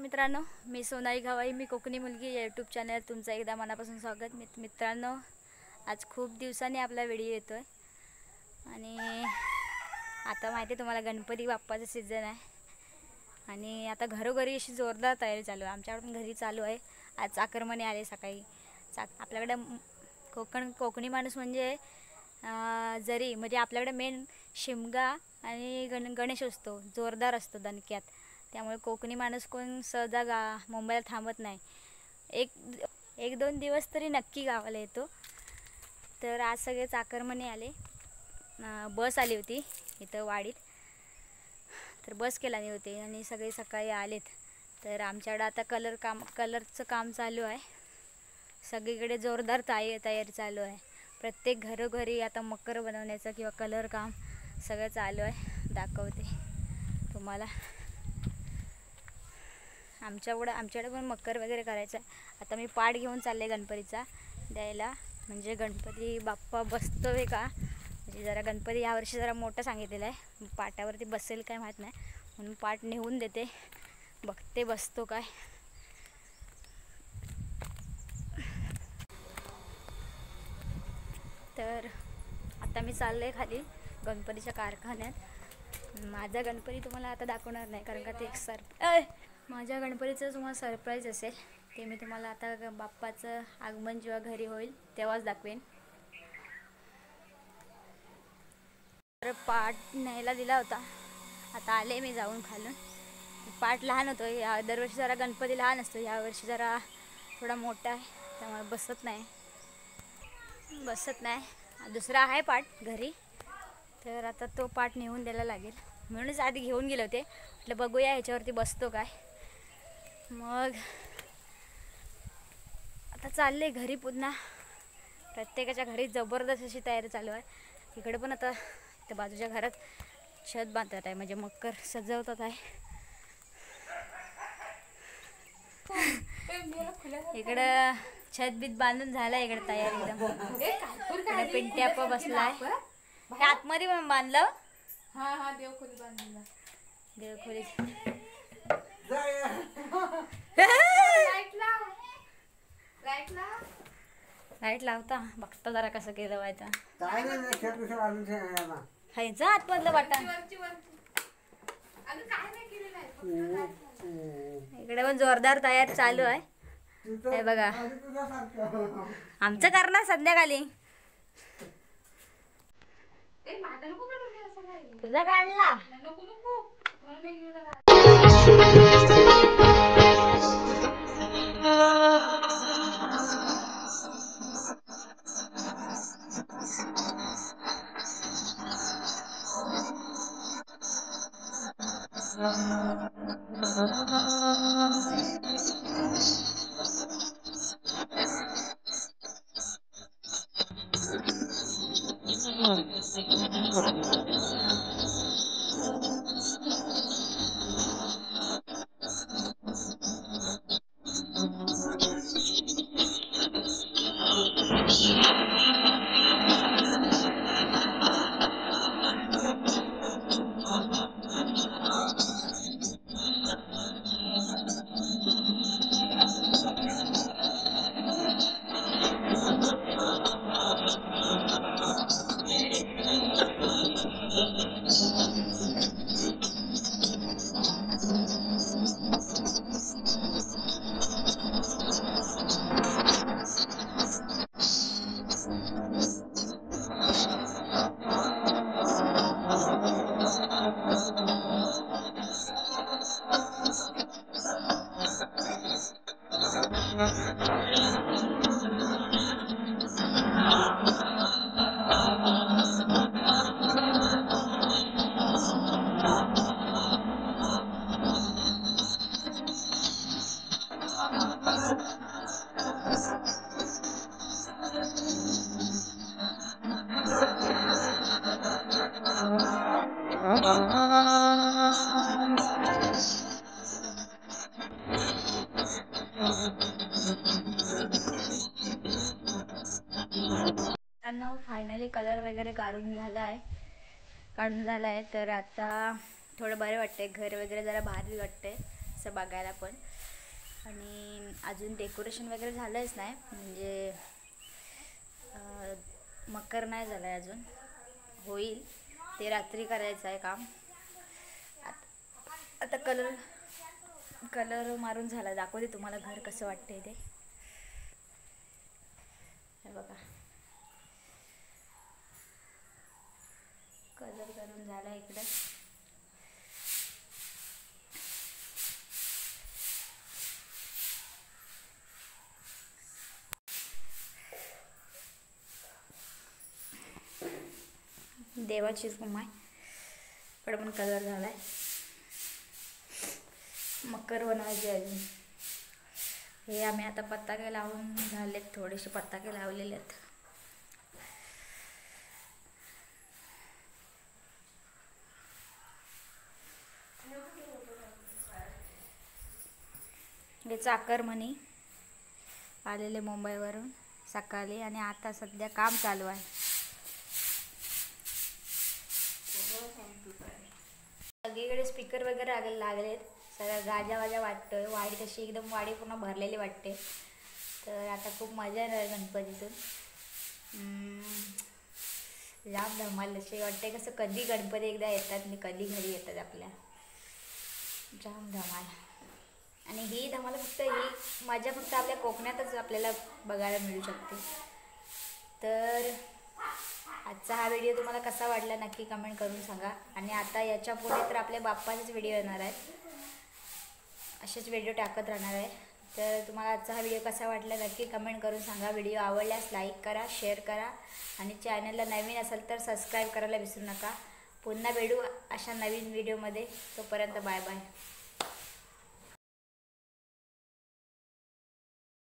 मित्रांनो, मी सोनाली घावाई, मी कोकणी मुलगी या यूट्यूब चॅनल तुमचं एकदा मनापासून स्वागत। मित्रांनो, आज खूप दिवसांनी आपला व्हिडिओ येतोय आणि आता माहिती आहे तुम्हाला गणपती बाप्पाचा सीझन आहे आणि आता घरोघरी अशी जोरदार तयारी चालू आहे। आमच्याकडे पण घरी चालू आहे। आज चाकरमानी आले सकाळी। आपल्याकडे कोकणी माणूस म्हणजे जरी म्हणजे आपल्याकडे मेन शिमगा आणि गणेश असतो, जोरदार असतो दणक्यात। त्यामुळे कोकणी माणूस कोण सहजा मुंबईला थांबत नाही। एक दोन दिवस तरी नक्की गावाला येतो। तर आज सगळे चाकरमानी आले, बस आली होती इथं वाडीत, तर बस केलानी होते आणि सगळे सकाळी आलेत। तर आमच्याकडे आता कलरचं काम चालू आहे। सगळीकडे जोरदार तयारी चालू आहे। प्रत्येक घरोघरी आता मकर बनवण्याचं किंवा कलर काम सगळं चालू आहे। दाखवते तुम्हाला। आमच्याकडे पण मकर वगैरे करायचं आहे। आता मी पाट घेऊन चालले गणपतीचा द्यायला, म्हणजे गणपती बाप्पा बसतोय का, म्हणजे जरा गणपती यावर्षी जरा मोठं सांगितलेलं आहे, पाटावरती बसेल काय माहीत नाही, म्हणून पाट नेऊन देते, बघते बसतो काय। तर आता मी चालले खाली गणपतीच्या कारखान्यात। माझा गणपती तुम्हाला आता दाखवणार नाही, कारण का ते माझ्या गणपतीचं तुम्हाला सरप्राईज असेल, ते मी तुम्हाला आता बाप्पाचं आगमन जेव्हा घरी होईल तेव्हाच दाखवेन। तर पाट न्यायला दिला होता, आता आले मी जाऊन खालून। पाट लहान होतो, दरवर्षी जरा गणपती लहान असतो, यावर्षी जरा थोडा मोठा आहे, त्यामुळे बसत नाही। दुसरा आहे पाट घरी, तर आता तो पाट नेऊन द्यायला लागेल, म्हणूनच आधी घेऊन गेले होते। म्हटलं बघूया ह्याच्यावरती बसतो काय। मग आता चालले घरी पुन्हा। प्रत्येकाच्या घरी जबरदस्त अशी तयारी चालू आहे। इकडे पण आता त्या बाजूच्या घरात छत बांधतात आहे, म्हणजे मकर सजवतात आहे। इकडं छत बीत बांधून झालाय, इकडे तयारी एकदम। इकडे पिंट्याप्पा बसलाय, आतमध्ये पण बांधलं। हा देवखोली बांधला, देवखोली। लाईट लावता बघता जरा कसं केलं व्हायचं। खायचं आतमधलं वाटा। इकडे पण जोरदार तयार चालू आहे, हे बघा। आमचं करणार संध्याकाळी। तुझा काढला फायनली कलर वगैरे काढून झाला आहे। तर आता थोडं बरं वाटतंय, घर वगैरे जरा भारी वाटतंय। असं बघायला पण. आणि अजून डेकोरेशन वगैरे झालंच नाही, म्हणजे मकर नाही झालं आहे अजून, होईल ते रात्री करायचं आहे काम. आता कलर मारून झाला. दाखवते तुम्हाला घर कसं वाटतंय ते. हे बघा, कलर करून झाला इकडे. देवाचीच रूम आहे, पण कलर झालाय. मकर बनवायचे अजून. हे आम्ही आता पताके लावून झालेत, थोडेसे पताके लावलेले आहेत. हे चाकरमणी आलेले मुंबईवरून सकाळी, आणि आता सध्या काम चालू आहे. सगळीकडे स्पीकर वगैरे लागलेत. सगळ्या गाजा वाजा वाटतोय. वाडी तशी एकदम वाडी पूर्ण भरलेली वाटते. तर आता खूप मजा येणार आहे गणपतीतून. जाम धमाल असे वाटते, कसं कधी गणपती एकदा येतात आणि कधी घरी येतात आपल्या. जाम धमाल. आणि ही धमाल ही मजा फक्त आपल्या कोकणातच आपल्याला बघायला मिळू शकते. तर आजचा हा व्हिडिओ तुम्हाला कसा वाटला नक्की कमेंट करून सांगा. आणि आता याच्या पुढे तर आपल्या बाप्पाचेच व्हिडिओ येणार आहेत, असेच व्हिडिओ टाकत राहणार आहे. तर तुम्हाला आजचा हा व्हिडिओ कसा वाटला नक्की कमेंट करून सांगा. व्हिडिओ आवडल्यास लाईक करा, शेअर करा, आणि चॅनलला नवीन असेल तर सबस्क्राईब करायला विसरू नका. पुन्हा भेटू अशा नवीन व्हिडिओमध्ये. तोपर्यंत बाय बाय.